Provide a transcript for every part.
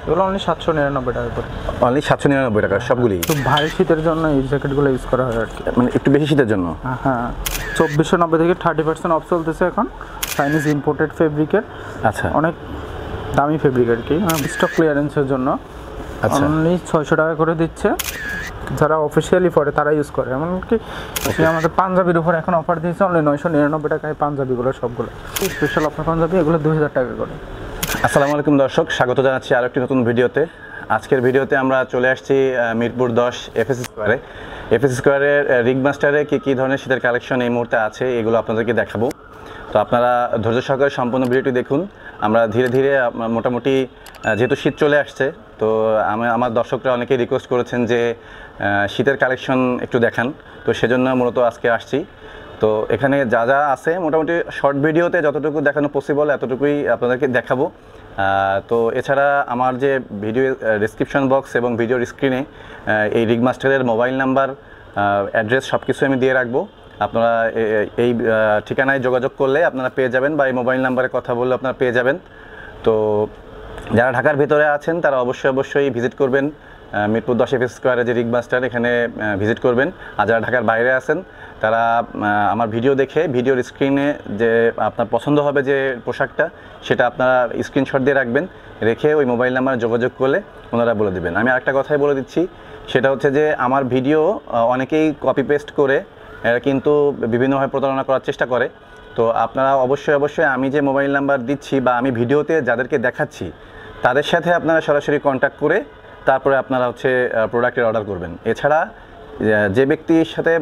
এগুলো অনলি 799 টাকা করে। অনলি 799 টাকা সবগুলি। তো ভারী শীতের জন্য এই জ্যাকেটগুলো ইউজ করা হয় আর কি, মানে একটু বেশি শীতের জন্য। হ্যাঁ 2490 থেকে 30% অফ চলতেছে এখন, চাইনিজ ইম্পোর্টেড ফেব্রিকের। আচ্ছা, অনেক দামি ফেব্রিক আর কি, স্টক ক্লিয়ারেন্সের জন্য। আচ্ছা, অনলি 600 টাকা করে দিচ্ছে যারা অফিসিয়ালি পরে তারা ইউজ করে। এমনকি আমাদের পাঞ্জাবির উপর এখন অফার দিয়েছে অনলি 999 টাকায় পাঞ্জাবিগুলো সবগুলো। স্পেশাল অফার পাঞ্জাবি এগুলো 2000 টাকা করে। আসসালামু আলাইকুম দর্শক, স্বাগত জানাচ্ছি আরও একটি নতুন ভিডিওতে। আজকের ভিডিওতে আমরা চলে আসছি মিরপুর 10 এফএস স্কোয়ারে। এফএস স্কোয়ারের রিগ মাস্টারে কী ধরনের শীতের কালেকশন এই মুহূর্তে আছে এগুলো আপনাদেরকে দেখাবো। তো আপনারা ধৈর্য সহকারে সম্পূর্ণ ভিডিওটি দেখুন। আমরা ধীরে ধীরে মোটামুটি যেহেতু শীত চলে আসছে, তো আমার দর্শকরা অনেকেই রিকোয়েস্ট করেছেন যে শীতের কালেকশন একটু দেখান, তো সেজন্য মূলত আজকে আসছি। তো এখানে যা যা আছে মোটামুটি শর্ট ভিডিওতে যতটুকু দেখানো পসিবল এতটুকুই আপনাদেরকে দেখাবো। তো এছাড়া আমার যে ভিডিও ডেসক্রিপশন বক্স এবং ভিডিওর স্ক্রিনে এই রিগ মাস্টারের মোবাইল নাম্বার, অ্যাড্রেস সব কিছু আমি দিয়ে রাখবো। আপনারা এই ঠিকানায় যোগাযোগ করলে আপনারা পেয়ে যাবেন, বা এই মোবাইল নাম্বারে কথা বললে আপনারা পেয়ে যাবেন। তো যারা ঢাকার ভিতরে আছেন তারা অবশ্যই ভিজিট করবেন মিরপুর 10 এফএস স্কোয়ারে যে রিগ মাস্টার, এখানে ভিজিট করবেন। আর যারা ঢাকার বাইরে আছেন তারা আমার ভিডিও দেখে ভিডিওর স্ক্রিনে যে আপনার পছন্দ হবে যে পোশাকটা, সেটা আপনারা স্ক্রিনশট দিয়ে রাখবেন, রেখে ওই মোবাইল নাম্বারে যোগাযোগ করলে ওনারা বলে দেবেন। আমি আরেকটা কথাই বলে দিচ্ছি, সেটা হচ্ছে যে আমার ভিডিও অনেকেই কপি পেস্ট করে কিন্তু বিভিন্নভাবে প্রতারণা করার চেষ্টা করে। তো আপনারা অবশ্যই আমি যে মোবাইল নাম্বার দিচ্ছি বা আমি ভিডিওতে যাদেরকে দেখাচ্ছি তাদের সাথে আপনারা সরাসরি কন্ট্যাক্ট করে তারপরে আপনারা প্রোডাক্টের অর্ডার করবেন। এছাড়া যে ব্যক্তির সাথে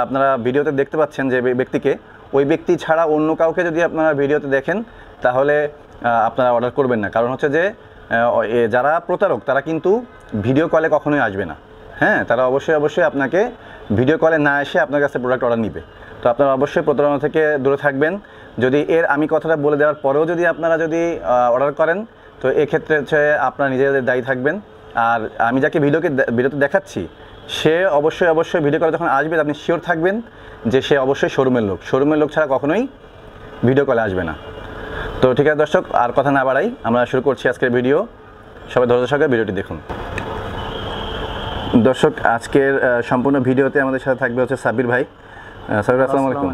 আপনারা ভিডিওতে দেখতে পাচ্ছেন যে ব্যক্তিকে, ওই ব্যক্তি ছাড়া অন্য কাউকে যদি আপনারা ভিডিওতে দেখেন তাহলে আপনারা অর্ডার করবেন না। কারণ হচ্ছে যে যারা প্রতারক তারা কিন্তু ভিডিও কলে কখনোই আসবে না। হ্যাঁ, তারা অবশ্যই আপনাকে ভিডিও কলে না এসে আপনার কাছে প্রোডাক্ট অর্ডার নিবে। তো আপনারা অবশ্যই প্রতারণা থেকে দূরে থাকবেন। যদি আমি কথাটা বলে দেওয়ার পরেও যদি আপনারা অর্ডার করেন, তো এক্ষেত্রে হচ্ছে আপনারা নিজেদের দায়ী থাকবেন। আর আমি যাকে ভিডিওতে দেখাচ্ছি সে অবশ্যই ভিডিও কলে যখন আসবে আপনি শিওর থাকবেন যে সে অবশ্যই শোরুমের লোক ছাড়া কখনোই ভিডিও কলে আসবে না। তো ঠিক আছে দর্শক, আর কথা না বাড়াই, আমরা শুরু করছি আজকের ভিডিও। সবাই ধৈর্য সহকারে ভিডিওটি দেখুন। দর্শক, আজকের সম্পূর্ণ ভিডিওতে আমাদের সাথে থাকবে হচ্ছে সাব্বির ভাই। সাব্বির, আসসালামু আলাইকুম।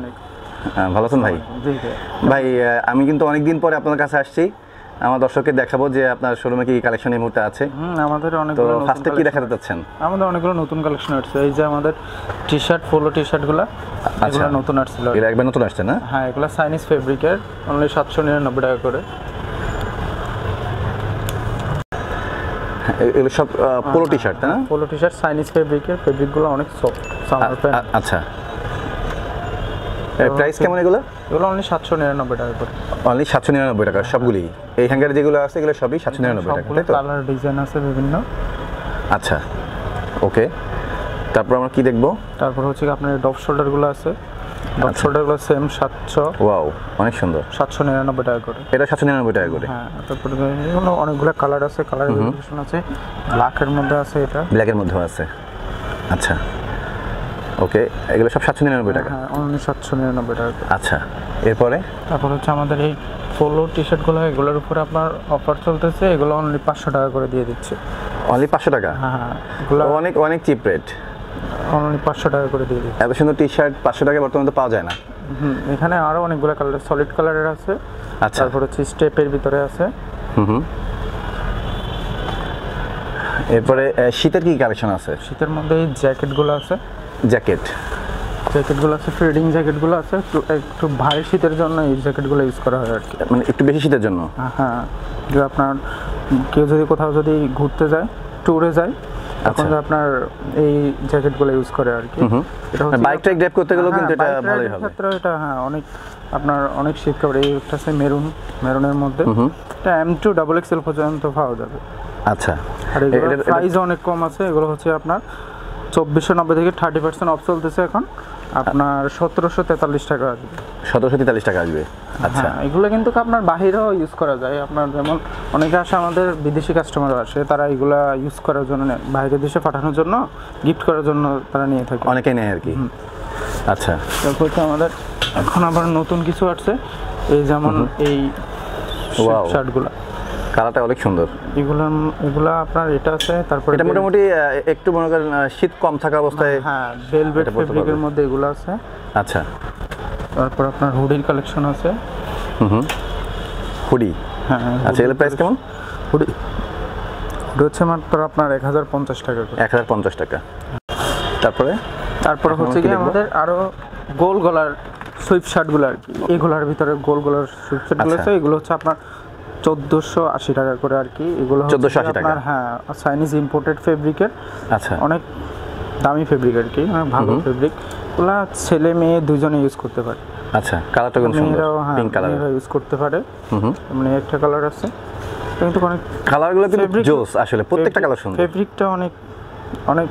ভালো আছেন ভাই? ভাই, আমি কিন্তু অনেকদিন পরে আপনার কাছে আসছি, আমার দর্শককে দেখাবো যে আপনার শোরুমে কি কালেকশন এই মুহূর্তে আছে। আমাদের অনেকগুলো, তো ফার্স্টে কি দেখাতে চাচ্ছেন? আমাদের অনেকগুলো নতুন কালেকশন আসছে। এই যে আমাদের টি-শার্ট, পোলো টি-শার্টগুলো, এগুলো নতুন আসছিল। এগুলো একবার নতুন আসছে না? হ্যাঁ, এগুলো চাইনিজ ফেব্রিকের, অনলি 799 টাকা করে। এগুলো সব পোলো টি-শার্ট, তাই না? পোলো টি-শার্ট চাইনিজ ফেব্রিকগুলো অনেক সফট। আচ্ছা, প্রাইস কেমন এগুলো? এগুলো অনলি 799 টাকা করে। অনলি 799 টাকা সবগুলি? এই হ্যাঙ্গারে যেগুলো আছে এগুলো সবই 799 টাকা, তাই তো? কালার ডিজাইন আছে বিভিন্ন। আচ্ছা, ওকে। তারপর আমরা কি দেখবো? তারপর হচ্ছে আপনার ডপ শোল্ডারগুলো আছে। Depth শোল্ডারগুলো same 700। ওয়াও, অনেক সুন্দর। 799 টাকা করে। এটা 799 টাকা করে? হ্যাঁ। তারপরে এগুলো অনেকগুলো কালার আছে, কালার ভেরিয়েশন আছে। ব্ল্যাকের মধ্যে আছে, এটা ব্ল্যাকের মধ্যেও আছে। আচ্ছা, ওকে। এগুলো সব 799 টাকা? হ্যাঁ, অনলি 799 টাকা। আচ্ছা, এরপরে? তারপর হচ্ছে আমাদের এই পোলো টি-শার্টগুলো, এগুলোর উপরে আপনার অফার চলতেছে, এগুলো অনলি 500 টাকা করে দিয়ে দিচ্ছে। অনলি 500 টাকা? হ্যাঁ, এগুলো অনেক চিপ রেট। অনলি 500 টাকা করে দিয়ে দিচ্ছে। এত সুন্দর টি-শার্ট 500 টাকায় বর্তমানে তো পাওয়া যায় না। এখানে আরও অনেকগুলো কালার, সলিড কালারের আছে। আচ্ছা, তারপর হচ্ছে স্টেপের ভিতরে আছে। এরপরে শীতের কি কালেকশন আছে? শীতের মধ্যে এই জ্যাকেটগুলো আছে। জ্যাকেটগুলো আছে, ফিডিং জ্যাকেটগুলো আছে। একটু ভারী শীতের জন্য এই জ্যাকেটগুলো ইউজ করা হয় আর কি, মানে একটু বেশি শীতের জন্য। হ্যাঁ, যে আপনার কেউ যদি কোথাও ঘুরতে যায়, ট্যুরে যায়, তখন আপনার এই জ্যাকেটগুলো ইউজ করে আর কি। এটা হচ্ছে বাইক ট্রাক ড্রাইভ করতে গেলেও কিন্তু এটা ভালোই হবে। ক্ষেত্রে এটা অনেক শীত কাপড়। এই একটা আছে মেরুনের মধ্যে, এটা M2 XXL পর্যন্ত পাওয়া যাবে। আচ্ছা, আর এগুলোর প্রাইস অনেক কম আছে। এগুলো হচ্ছে আপনার 2490 থেকে 30% অফ চলতেছে এখন, আপনার 1743 টাকা আসবে। 1743 টাকা আসবে? আচ্ছা, এগুলো কিন্তু আপনার বাহিরেও ইউজ করা যায়। আপনার যেমন অনেকে আসে, আমাদের বিদেশি কাস্টমার আসে, তারা এগুলা ইউজ করার জন্য, বাইরের দেশে পাঠানোর জন্য, গিফট করার জন্য তারা নিয়ে থাকে, অনেকেই নেয় আর কি। আচ্ছা, তারপর হচ্ছে আমাদের এখন আবার নতুন কিছু আসছে, এই যেমন এই শার্টগুলো, কালারটা অনেক সুন্দর। এগুলা আপনার এটা আছে, তারপর এটা মোটামুটি একটু মনে করেন শীত কম থাকা অবস্থায়। হ্যাঁ, ভেলভেট ফেব্রিকের মধ্যে এগুলো আছে। আচ্ছা, তারপর আপনার হুডির কালেকশন আছে। হুডি। হ্যাঁ, আচ্ছা, এর প্রাইস কেমন? হুডি হচ্ছে মাত্র আপনার 1050 টাকা করে। 1050 টাকা। তারপরে হচ্ছে কি আমাদের আরো গোল গলার সুইপ শার্টগুলো আর কি, এগুলোর ভিতরে গোল গলার সুইপ শার্টগুলো আছে। এগুলো হচ্ছে আপনার 1480 টাকা করে আর কি। এগুলো 1480 টাকা। হ্যাঁ, চাইনিজ ইম্পোর্টেড ফেব্রিকের। আচ্ছা, অনেক দামি ফেব্রিক আর কি, ভালো ফেব্রিক। এগুলো ছেলে মেয়ে দুজনে ইউজ করতে পারে। আচ্ছা, কালারটা খুব সুন্দর, পিঙ্ক কালার ইউজ করতে পারে। মানে একটা কালার আছে, কিন্তু অনেক কালারগুলো কিন্তু জোস আসলে, প্রত্যেকটা কালার সুন্দর। ফেব্রিকটা অনেক অনেক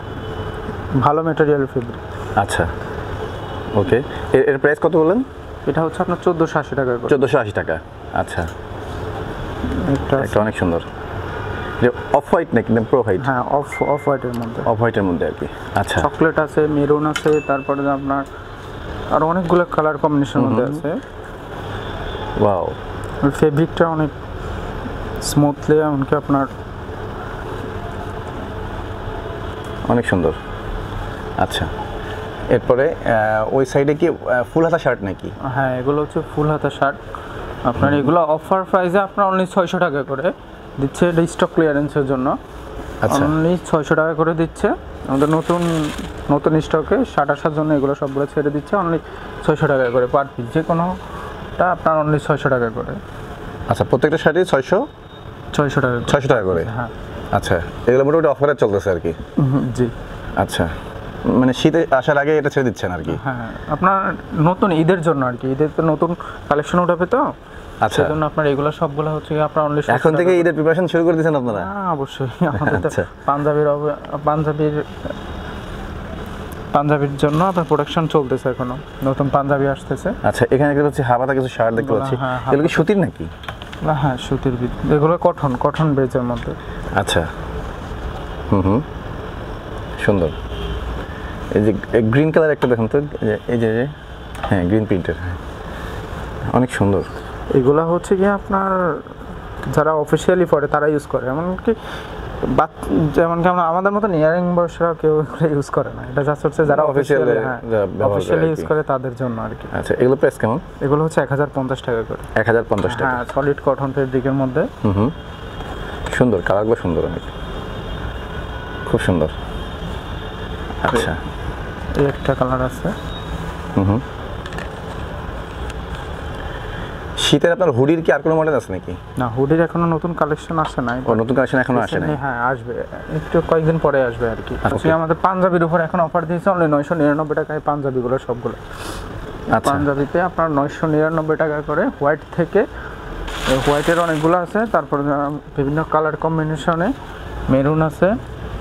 ভালো ম্যাটেরিয়াল ফেব্রিক। আচ্ছা, ওকে। এর প্রাইস কত বললেন? এটা হচ্ছে আপনার 1480 টাকা করে। 1480 টাকা। আচ্ছা, এটা অনেক সুন্দর। যে অফ হোয়াইট নাকি না প্রো হোয়াইট? হ্যাঁ, অফ হোয়াইটের মধ্যে। অফ হোয়াইটের মধ্যে আর কি। আচ্ছা, চকলেট আছে, মেরুন আছে, তারপরে আপনার আর অনেকগুলো কালার কম্বিনেশন মধ্যে আছে। ওয়াও, ফেব্রিকটা অনেক স্মুথলি, এমনকি আপনার অনেক সুন্দর। আচ্ছা, এরপরে ওই সাইডে কি ফুল হাতা শার্ট নাকি? হ্যাঁ, এগুলো হচ্ছে ফুল হাতা শার্ট। আপনার এগুলো অফার প্রাইসে আপনার অনলি 600 টাকা করে দিচ্ছে, এটা স্টক ক্লিয়ারেন্সের জন্য। আচ্ছা, অনলি 600 টাকা করে দিচ্ছে আমাদের নতুন স্টকে শার্ট আসার জন্য। এগুলো সবগুলো ছেড়ে দিচ্ছে অনলি 600 টাকা করে পার পিস, যে কোনোটা আপনার অনলি 600 টাকা করে। আচ্ছা, প্রত্যেকটা শার্টই 600 টাকা 600 টাকা করে। হ্যাঁ, আচ্ছা, এগুলো মোটামুটি অফারে চলতেছে আর কি। জি। আচ্ছা, মানে শীতে আসার আগে এটা ছেড়ে দিচ্ছেন আর কি? হ্যাঁ, আপনার নতুন ঈদের জন্য আর কি, ঈদের তো নতুন কালেকশন উঠাবে তো। আচ্ছা, সেজন্য আপনার এগুলো সবগুলো হচ্ছে আপনার অনলি এখন থেকে ঈদের প্রিপারেশন শুরু করে দিয়েছেন আপনারা? হ্যাঁ, অবশ্যই। আমাদের তো আচ্ছা, পাঞ্জাবির জন্য আপনার প্রোডাকশন চলতেছে, এখনো নতুন পাঞ্জাবি আসতেছে। আচ্ছা, এখানে একটা হচ্ছে হাফাতা কিছু শার্ট দেখতে পাচ্ছি, এগুলো কি সুতির নাকি? না, হ্যাঁ, সুতির। এগুলো কটন বেজের মধ্যে। আচ্ছা, সুন্দর। এই যে গ্রিন কালার একটা দেখুন তো, এই যে হ্যাঁ, গ্রিন প্রিন্টের, হ্যাঁ, অনেক সুন্দর। এগুলা হচ্ছে কি আপনার যারা অফিসিয়ালি পরে তারা ইউজ করে, এমনকি যেমনকি আমাদের মতো ইয়ারিং বয়সরা কেউ ইউজ করে না। এটা জাস্ট হচ্ছে যারা অফিসিয়ালি ইউজ করে তাদের জন্য আর কি। আচ্ছা, এগুলো প্রাইস কেমন? এগুলো হচ্ছে 1050 টাকা করে। 1050 টাকা। হ্যাঁ, সলিড কটন ফেব্রিকের মধ্যে। সুন্দর, কালারগুলো সুন্দর, অনেক খুব সুন্দর। আচ্ছা, এই একটা কালার আছে। শীতের আপনার হুডির কি আর কোনো মডেল আছে নাকি? না, হুডির এখনো নতুন কালেকশন আসে নাই। নতুন কালেকশন এখনো আসে নাই? হ্যাঁ, আসবে, একটু কয়েকদিন পরে আসবে আর কি। আজকে আমাদের পাঞ্জাবির উপর এখন অফার দিয়েছে অনলি 999 টাকায় পাঞ্জাবিগুলো সবগুলো। পাঞ্জাবিতে আপনার 999 টাকা করে, হোয়াইট থেকে। হোয়াইটের অনেকগুলো আছে, তারপরে বিভিন্ন কালার কম্বিনেশনে মেরুন আছে,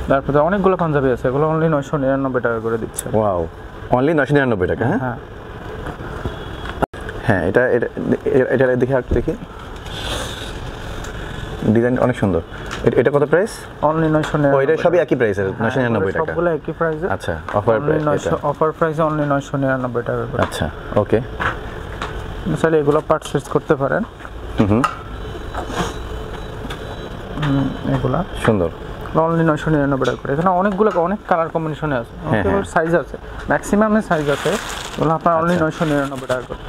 তারপরে অনেকগুলো পাঞ্জাবি আছে। এগুলো অনলি 999 টাকা করে দিচ্ছে। ওয়াও, অনলি 999 টাকা। হ্যাঁ, হ্যাঁ, এটা দেখি, একটু দেখি, ডিজাইন অনেক সুন্দর। এটা কত প্রাইস? অনলি 999। ওইটা সবই একই প্রাইসের, 999 টাকা সবগুলো একই প্রাইসে। আচ্ছা, অফার প্রাইসে অনলি 999 টাকা করে। আচ্ছা, ওকে। তাহলে এগুলো পারচেজ করতে পারেন। এগুলা সুন্দর, অনলি 999 টাকা করে। এখানে অনেক কালার কম্বিনেশনে আছে, সাইজ আছে, ম্যাক্সিমামে সাইজ আছে। এগুলো আপনার অনলি 999 টাকা করে।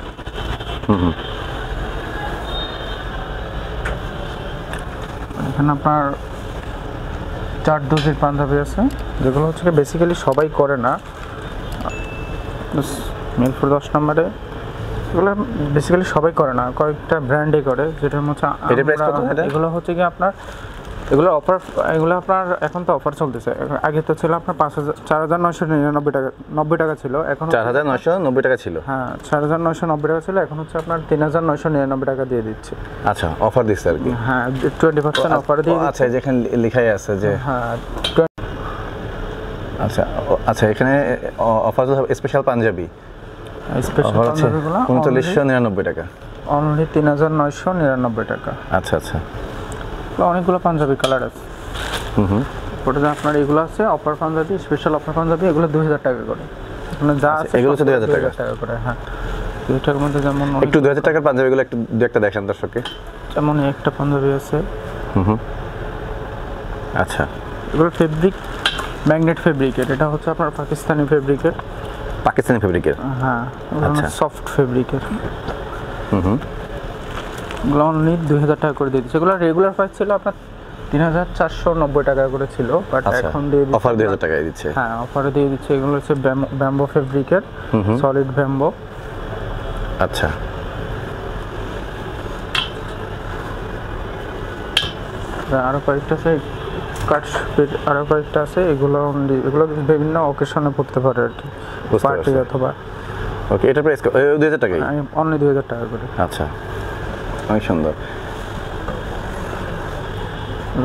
এখানে আপনার 4 ডোজের পাঞ্জাবি আছে, যেগুলো হচ্ছে বেসিক্যালি সবাই করে না। মিরপুর 10 নম্বরে এগুলো বেসিক্যালি সবাই করে না, কয়েকটা ব্র্যান্ডে করে, যেটা হচ্ছে এগুলো হচ্ছে কি আপনার এগুলো আপনার এখন তো অফার চলতেছে। আগে তো ছিল আপনার 4999 টাকা, 90 টাকা ছিল। এখন 4990 টাকা ছিল। হ্যাঁ, 4990 টাকা ছিল, এখন হচ্ছে আপনার 3999 টাকা দিয়ে দিচ্ছে। আচ্ছা, অফার দিচ্ছে আর কি। হ্যাঁ, 20% অফার দিয়ে। আচ্ছা, যেখানে লেখাই আছে যে হ্যাঁ, আচ্ছা, এখানে অফার স্পেশাল পাঞ্জাবি, স্পেশাল পাঞ্জাবিগুলো 3999 টাকা, অনলি 3999 টাকা। আচ্ছা, আচ্ছা, অনেকগুলো পাঞ্জাবি কালার আছে। ওটাতে আপনার এগুলো আছে offer panjabi, special offer panjabi, এগুলো 2000 টাকা করে। মানে যা আছে এগুলো হচ্ছে 2000 টাকা করে। হ্যাঁ, 2000 টাকার মধ্যে যেমন একটু 2000 টাকার পাঞ্জাবিগুলো একটু একটা দেখেন দর্শককে। যেমন একটা পাঞ্জাবি আছে, আচ্ছা, এগুলো ফেব্রিক ম্যাগনেট ফেব্রিকের, এটা হচ্ছে আপনার পাকিস্তানি ফেব্রিকের। পাকিস্তানি ফেব্রিকের? হ্যাঁ, আচ্ছা। সফট ফেব্রিকের। এগুলো অনলি 2000 টাকা করে দিয়ে দিচ্ছে। এগুলো রেগুলার প্রাইস ছিল আপনার 3490 টাকা করে ছিল, বাট এখন দিয়ে দিচ্ছে অফার 2000 টাকায় দিচ্ছে। হ্যাঁ, অফারে দিয়ে দিচ্ছে। এগুলো হচ্ছে ব্যাম্বো ফেব্রিকের, সলিড ব্যাম্বো। আচ্ছা, আরো কয়েকটা আছে কাট, আরো কয়েকটা আছে, এগুলো এগুলো বিভিন্ন অকেশনে পড়তে পারে আর কি, পার্টি অথবা। ওকে, এটা প্রাইস 2000 টাকাই? অনলি 2000 টাকা করে। আচ্ছা, অনেক সুন্দর।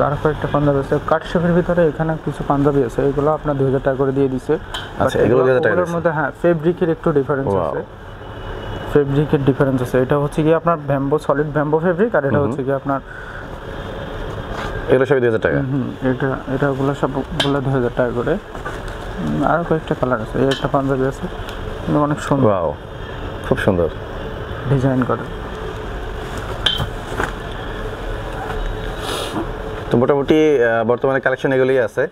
আরো কয়েকটা পাঞ্জাবি আছে কাট শেপের ভিতরে, এখানে কিছু পাঞ্জাবি আছে, এগুলো আপনার 2000 টাকা করে দিয়ে দিছে। আচ্ছা, এগুলো 2000 টাকা এর মধ্যে হ্যাঁ ফেব্রিকের একটু ডিফারেন্স আছে, ফেব্রিকের ডিফারেন্স আছে। এটা হচ্ছে কি আপনার ব্যাম্বো, সলিড ব্যাম্বো ফেব্রিক, আর এটা হচ্ছে কি আপনার এগুলো সবই 2000 টাকা? এটাগুলো সবগুলো 2000 টাকা করে। আরও কয়েকটা কালার আছে, এই একটা পাঞ্জাবি আছে, কিন্তু অনেক সুন্দর, ওয়াও, খুব সুন্দর ডিজাইন করে। তো মোটামুটি বর্তমানে কালেকশন এগুলোই আছে।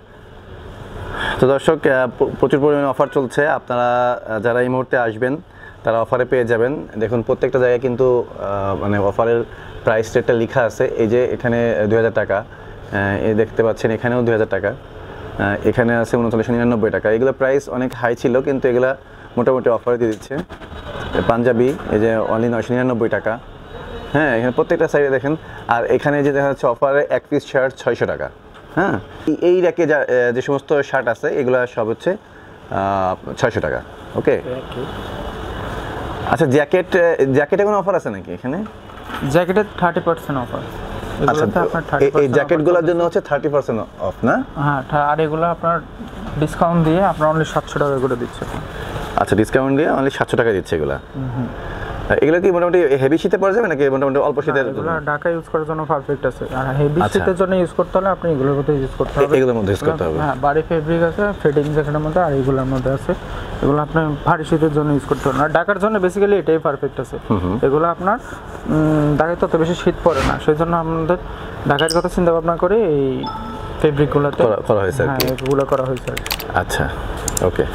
তো দর্শক, প্রচুর পরিমাণে অফার চলছে, আপনারা যারা এই মুহূর্তে আসবেন তারা অফারে পেয়ে যাবেন। দেখুন প্রত্যেকটা জায়গায় কিন্তু মানে অফারের প্রাইস রেটটা লেখা আছে। এই যে এখানে 2000 টাকা, এই দেখতে পাচ্ছেন এখানেও 2000 টাকা, এখানে আছে 3999 টাকা। এগুলো প্রাইস অনেক হাই ছিল, কিন্তু এগুলা মোটামুটি অফারে দিয়ে দিচ্ছে। পাঞ্জাবি এই যে অনলি 999 টাকা। হ্যাঁ, এখানে প্রত্যেকটা সাইডে দেখেন। আর এখানে যে দেখা যাচ্ছে অফারে এক পিস শার্ট 600 টাকা। হ্যাঁ, এই র্যাকে যে সমস্ত শার্ট আছে এগুলো সব হচ্ছে 600 টাকা। ওকে, আচ্ছা, জ্যাকেটে কোনো অফার আছে নাকি এখানে? জ্যাকেটের 30% অফার। আচ্ছা, এই জ্যাকেটগুলোর জন্য হচ্ছে 30% অফ না? হ্যাঁ, আর এগুলো আপনার ডিসকাউন্ট দিয়ে আপনার অনলি 700 টাকা করে দিচ্ছে। আচ্ছা, ডিসকাউন্ট দিয়ে অনলি 700 টাকা দিচ্ছে এগুলা। এগুলো কি মোটামুটি হেভি শীতে পড়া যাবে নাকি মোটামুটি অল্প শীতের? এগুলো ঢাকা ইউজ করার জন্য পারফেক্ট আছে, আর হেভি শীতের জন্য ইউজ করতে হলে আপনি এগুলোর মধ্যে ইউজ করতে হবে। এগুলোর মধ্যে ইউজ করতে হবে। হ্যাঁ, বাড়ি ফেব্রিক আছে, ফিটিং জ্যাকেটের মধ্যে, আর এগুলোর মধ্যে আছে। এগুলো আপনি ভারী শীতের জন্য ইউজ করতে হবে না, ঢাকার জন্য বেসিক্যালি এটাই পারফেক্ট আছে। এগুলো আপনার ঢাকায় তত বেশি শীত পড়ে না, সেই জন্য আমাদের ঢাকার কথা চিন্তা ভাবনা করে এই ফেব্রিকগুলোতে করা হয়েছে আর হ্যাঁ কি। এগুলো করা হয়েছে। আচ্ছা, ওকে।